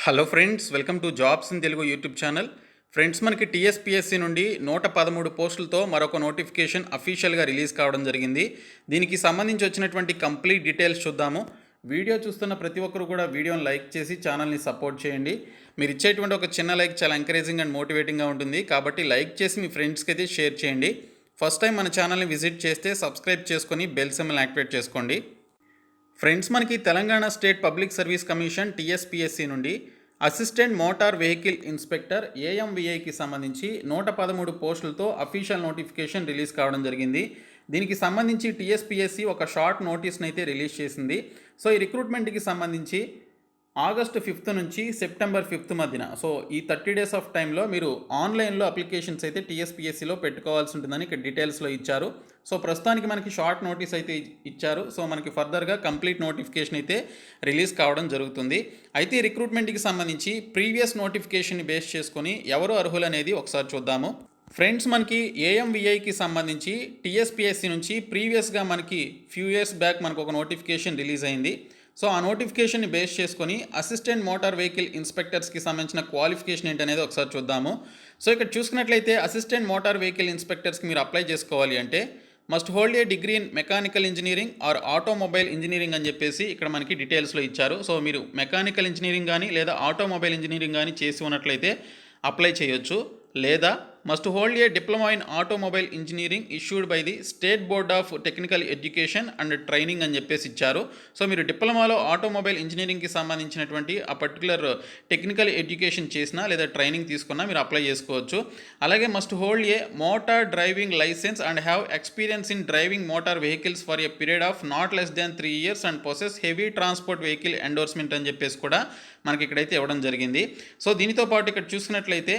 Hello friends, welcome to jobs in Telugu YouTube channel. Friends, మనకి TSPSC నుండి 113 పోస్టులతో మరొక notification అఫీషియల్గా రిలీజ్ కావడం జరిగింది. దీనికి సంబంధించి వచ్చినటువంటి కంప్లీట్ డీటెయిల్స్ చూద్దాము. వీడియో చూస్తున్న ప్రతి ఒక్కరు కూడా వీడియోని లైక్ చేసి ఛానల్ని సపోర్ట్ చేయండి. మీరు ఇచ్చేటువంటి ఒక చిన్న లైక్ చాలా ఎంకరేజింగ్ అండ్ మోటివేటింగ్గా ఉంటుంది, కాబట్టి లైక్ చేసి మీ ఫ్రెండ్స్కి అయితే షేర్ చేయండి. ఫస్ట్ టైం మన ఛానల్ని విజిట్ చేస్తే సబ్స్క్రైబ్ చేసుకొని బెల్ సింబల్ని యాక్టివేట్ చేసుకోండి. ఫ్రెండ్స్, మనకి Telangana state public service commission TSPSC నుండి అసిస్టెంట్ మోటార్ వెహికల్ ఇన్స్పెక్టర్ ఏఎంవిఐకి సంబంధించి 113 పోస్టులతో అఫీషియల్ నోటిఫికేషన్ రిలీజ్ కావడం జరిగింది. దీనికి సంబంధించి టీఎస్పీఎస్సీ ఒక షార్ట్ నోటీస్ని అయితే రిలీజ్ చేసింది. సో ఈ రిక్రూట్మెంట్కి సంబంధించి ఆగస్టు 5 నుంచి సెప్టెంబర్ 5 మధ్యన, సో ఈ 30 డేస్ ఆఫ్ టైంలో మీరు ఆన్లైన్లో అప్లికేషన్స్ అయితే టీఎస్పీఎస్సీలో పెట్టుకోవాల్సి ఉంటుందని ఇక్కడ డీటెయిల్స్లో ఇచ్చారు. సో ప్రస్తుతానికి మనకి షార్ట్ నోటీస్ అయితే ఇచ్చారు. సో మనకి ఫర్దర్గా కంప్లీట్ నోటిఫికేషన్ అయితే రిలీజ్ కావడం జరుగుతుంది. అయితే రిక్రూట్మెంట్కి సంబంధించి ప్రీవియస్ నోటిఫికేషన్ని బేస్ చేసుకొని ఎవరు అర్హులు అనేది ఒకసారి చూద్దాము. ఫ్రెండ్స్, మనకి ఏఎంవిఐకి సంబంధించి టీఎస్పీఎస్సీ నుంచి ప్రీవియస్గా మనకి ఫ్యూ ఇయర్స్ బ్యాక్ మనకు ఒక నోటిఫికేషన్ రిలీజ్ అయింది. సో ఆ నోటిఫికేషన్ని బేస్ చేసుకొని అసిస్టెంట్ మోటార్ వెహికల్ ఇన్స్పెక్టర్స్కి సంబంధించిన క్వాలిఫికేషన్ ఏంటనేది ఒకసారి చూద్దాము. సో ఇక్కడ చూసుకున్నట్లయితే అసిస్టెంట్ మోటార్ వెహికల్ ఇన్స్పెక్టర్స్కి మీరు అప్లై చేసుకోవాలి అంటే must hold A degree in mechanical engineering or automobile engineering అని చెప్పేసి ఇక్కడ మనకి డీటెయిల్స్లో ఇచ్చారు. సో మీరు మెకానికల్ ఇంజనీరింగ్ కానీ లేదా ఆటోమొబైల్ ఇంజనీరింగ్ కానీ చేసి ఉన్నట్లయితే అప్లై చేయొచ్చు. లేదా must hold A diploma in automobile engineering issued by the state board of technical education and training అని చెప్పేసి ఇచ్చారు. సో మీరు డిప్లొమాలో ఆటోమొబైల్ ఇంజనీరింగ్కి సంబంధించినటువంటి ఆ పర్టికులర్ టెక్నికల్ ఎడ్యుకేషన్ చేసినా లేదా ట్రైనింగ్ తీసుకున్నా మీరు అప్లై చేసుకోవచ్చు. అలాగే must hold a motor driving licence and have experience in driving motor vehicles for a period of not less than 3 years and possess heavy transport vehicle endorsement అని చెప్పేసి కూడా మనకి ఇక్కడైతే ఇవ్వడం జరిగింది. సో దీనితో పాటు ఇక్కడ చూసుకున్నట్లయితే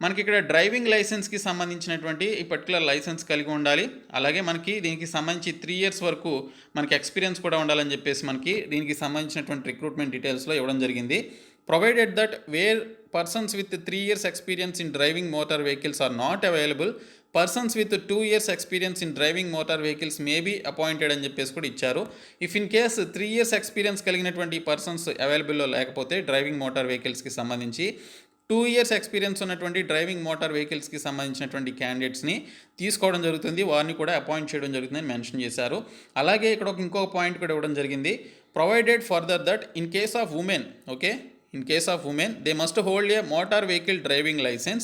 మనకి ఇక్కడ డ్రైవింగ్ లైసెన్స్కి సంబంధించినటువంటి ఈ పర్టికులర్ లైసెన్స్ కలిగి ఉండాలి. అలాగే మనకి దీనికి సంబంధించి 3 years వరకు మనకి ఎక్స్పీరియన్స్ కూడా ఉండాలని చెప్పేసి మనకి దీనికి సంబంధించినటువంటి రిక్రూట్మెంట్ డీటెయిల్స్లో ఇవ్వడం జరిగింది. Provided that where persons with 3 years experience in driving motor vehicles are not available, persons with 2 years experience in driving motor vehicles may be appointed అని చెప్పేసి కూడా ఇచ్చారు. If in case 3 years experience కలిగినటువంటి persons అవైలబుల్లో లేకపోతే driving motor వెహికల్స్కి సంబంధించి 2 years experience ఉన్నటువంటి డ్రైవింగ్ మోటార్ వెహికల్స్కి సంబంధించినటువంటి క్యాండిడేట్స్ని తీసుకోవడం జరుగుతుంది, వారిని కూడా అపాయింట్ చేయడం జరుగుతుందని మెన్షన్ చేశారు. అలాగే ఇక్కడ ఇంకొక పాయింట్ కూడా ఇవ్వడం జరిగింది. Provided further that in case of women, in case of women, they must hold a motor vehicle driving license.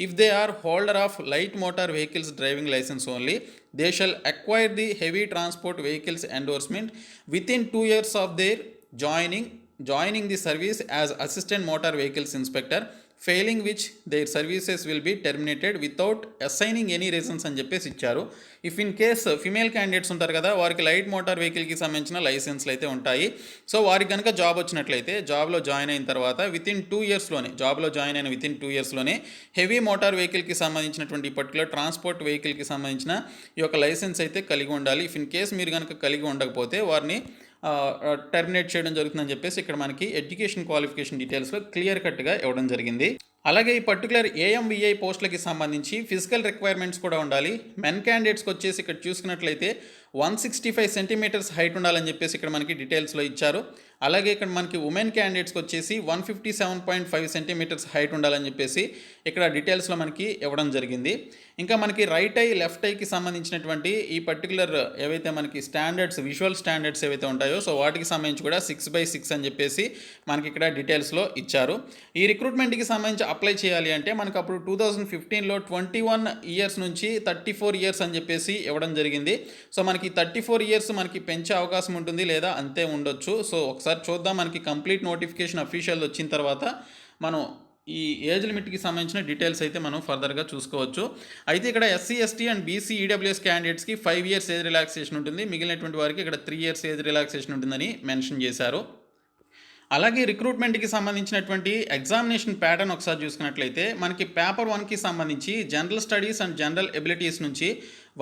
If they are holder of light motor vehicles driving license only, they shall acquire the heavy transport vehicles endorsement within 2 years of their joining the service as assistant motor vehicles inspector, failing which their services will be terminated without assigning any reasons అని చెప్పేసి ఇచ్చారు. If in case female candidates ఉంటారు కదా, వారికి light motor వెహికల్కి సంబంధించిన లైసెన్స్లు అయితే ఉంటాయి. సో వారికి కనుక జాబ్ వచ్చినట్లయితే జాబ్లో జాయిన్ అయిన తర్వాత వితిన్ 2 yearsలోనే జాబ్లో జాయిన్ అయిన వితిన్ 2 yearsలోనే హెవీ మోటార్ వెహికల్కి సంబంధించినటువంటి పర్టికులర్ ట్రాన్స్పోర్ట్ వెహికల్కి సంబంధించిన ఈ యొక్క లైసెన్స్ అయితే కలిగి ఉండాలి. ఇఫ్ ఇన్ కేస్ మీరు కనుక కలిగి ఉండకపోతే వారిని టర్మినేట్ చేయడం జరుగుతుందని చెప్పేసి ఇక్కడ మనకి ఎడ్యుకేషన్ క్వాలిఫికేషన్ డీటెయిల్స్లో క్లియర్ కట్గా ఇవ్వడం జరిగింది. అలాగే ఈ పర్టికులర్ ఏఎంవిఐ పోస్టులకి సంబంధించి ఫిజికల్ రిక్వైర్మెంట్స్ కూడా ఉండాలి. మెన్ క్యాండిడేట్స్కి వచ్చేసి ఇక్కడ చూసుకున్నట్లయితే 165 centimeters హైట్ ఉండాలని చెప్పేసి ఇక్కడ మనకి డీటెయిల్స్లో ఇచ్చారు. అలాగే ఇక్కడ మనకి ఉమెన్ క్యాండిడేట్స్కి వచ్చేసి 157.5 centimeters హైట్ ఉండాలని చెప్పేసి ఇక్కడ డీటెయిల్స్లో మనకి ఇవ్వడం జరిగింది. ఇంకా మనకి రైట్ ఐ లెఫ్ట్ ఐకి సంబంధించినటువంటి ఈ పర్టికులర్ ఏవైతే మనకి స్టాండర్డ్స్, విజువల్ స్టాండర్డ్స్ ఏవైతే ఉంటాయో సో వాటికి సంబంధించి కూడా 6/6 అని చెప్పేసి మనకి ఇక్కడ డీటెయిల్స్లో ఇచ్చారు. ఈ రిక్రూట్మెంట్కి సంబంధించి అప్లై చేయాలి అంటే మనకు అప్పుడు 2015లో 21 years నుంచి 34 years అని చెప్పేసి ఇవ్వడం జరిగింది. సో మనకి 34 years మనకి పెంచే అవకాశం ఉంటుంది లేదా అంతే ఉండొచ్చు. సో ఒకసారి చూద్దాం, మనకి కంప్లీట్ నోటిఫికేషన్ అఫీషియల్ వచ్చిన తర్వాత మనం ఈ ఏజ్ లిమిట్కి సంబంధించిన డీటెయిల్స్ అయితే మనం ఫర్దర్గా చూసుకోవచ్చు. అయితే ఇక్కడ SC ST and BC EWS క్యాండిడేట్స్కి 5 years ఏజ్ రిలాక్సేషన్ ఉంటుంది, మిగిలినటువంటి వారికి ఇక్కడ 3 years ఏజ్ రిలాక్సేషన్ ఉంటుందని మెన్షన్ చేశారు. అలాగే రిక్రూట్మెంట్కి సంబంధించినటువంటి ఎగ్జామినేషన్ ప్యాటర్న్ ఒకసారి చూసుకున్నట్లయితే మనకి పేపర్ 1కి సంబంధించి general studies and general abilities నుంచి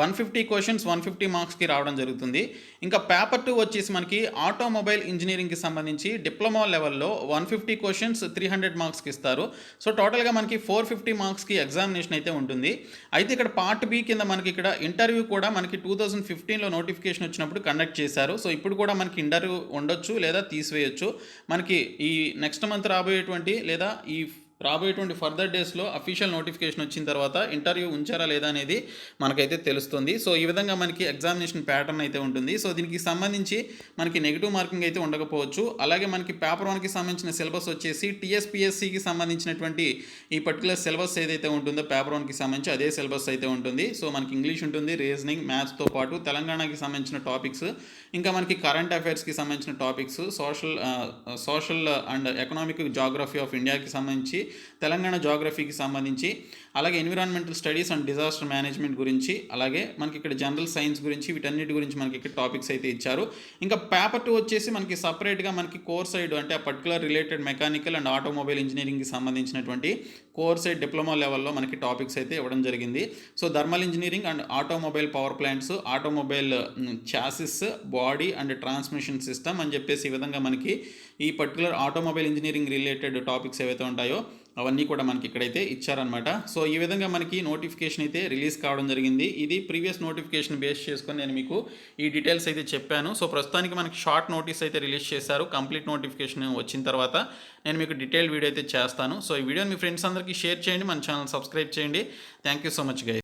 150 క్వశ్చన్స్ 150 మార్క్స్కి రావడం జరుగుతుంది. ఇంకా పేపర్ 2 వచ్చేసి మనకి ఆటోమొబైల్ ఇంజనీరింగ్కి సంబంధించి డిప్లొమా లెవెల్లో 150 క్వశ్చన్స్ 300 మార్క్స్కి ఇస్తారు. సో టోటల్గా మనకి 450 మార్క్స్కి ఎగ్జామినేషన్ అయితే ఉంటుంది. అయితే ఇక్కడ పార్ట్ బి కింద మనకి ఇక్కడ ఇంటర్వ్యూ కూడా మనకి 2015లో నోటిఫికేషన్ వచ్చినప్పుడు కండక్ట్ చేశారు. సో ఇప్పుడు కూడా మనకి ఇంటర్వ్యూ ఉండొచ్చు లేదా తీసివేయొచ్చు. మనకి ఈ నెక్స్ట్ మంత్ రాబోయేటువంటి లేదా ఈ రాబోయేటువంటి ఫర్దర్ డేస్లో అఫీషియల్ నోటిఫికేషన్ వచ్చిన తర్వాత ఇంటర్వ్యూ ఉంచారా లేదా అనేది మనకైతే తెలుస్తుంది. సో ఈ విధంగా మనకి ఎగ్జామినేషన్ ప్యాటర్న్ అయితే ఉంటుంది. సో దీనికి సంబంధించి మనకి నెగిటివ్ మార్కింగ్ అయితే ఉండకపోవచ్చు. అలాగే మనకి పేపర్ 1కి సంబంధించిన సిలబస్ వచ్చేసి టీఎస్పీఎస్సికి సంబంధించినటువంటి ఈ పర్టికులర్ సిలబస్ ఏదైతే ఉంటుందో పేపర్ 1కి సంబంధించి అదే సిలబస్ అయితే ఉంటుంది. సో మనకి ఇంగ్లీష్ ఉంటుంది, రీజనింగ్, మ్యాథ్స్తో పాటు తెలంగాణకి సంబంధించిన టాపిక్స్, ఇంకా మనకి కరెంట్ అఫైర్స్కి సంబంధించిన topics, social and economic geography of ఇండియాకి సంబంధించి, తెలంగాణ జాగ్రఫీకి సంబంధించి, అలాగే environmental studies and disaster management గురించి, అలాగే మనకి ఇక్కడ జనరల్ సైన్స్ గురించి, వీటన్నిటి గురించి మనకి ఇక్కడ టాపిక్స్ అయితే ఇచ్చారు. ఇంకా పేపర్ 2 వచ్చేసి మనకి సపరేట్గా మనకి కోర్ సైడ్ అంటే ఆ particular related mechanical and automobile ఇంజనీరింగ్కి సంబంధించినటువంటి కోర్ సైడ్ డిప్లొమా లెవెల్లో మనకి టాపిక్స్ అయితే ఇవ్వడం జరిగింది. So thermal engineering and automobile power plants, automobile chassis, body and transmission system అని చెప్పేసి ఈ విధంగా మనకి ఈ particular automobile engineering related topics ఏవైతే ఉంటాయో అవన్నీ కూడా మనకి ఇక్కడైతే ఇచ్చారనమాట. సో ఈ విధంగా మనకి నోటిఫికేషన్ అయితే రిలీజ్ కావడం జరిగింది. ఇది ప్రీవియస్ నోటిఫికేషన్ బేస్ చేసుకొని నేను మీకు ఈ డీటెయిల్స్ అయితే చెప్పాను. సో ప్రస్తుతానికి మనకి షార్ట్ నోటీస్ అయితే రిలీజ్ చేశారు. కంప్లీట్ నోటిఫికేషన్ వచ్చిన తర్వాత నేను మీకు డీటెయిల్ వీడియో అయితే చేస్తాను. సో ఈ వీడియోని మీ ఫ్రెండ్స్ అందరికీ షేర్ చేయండి, మన ఛానల్ సబ్స్క్రైబ్ చేయండి. Thank you so much guys.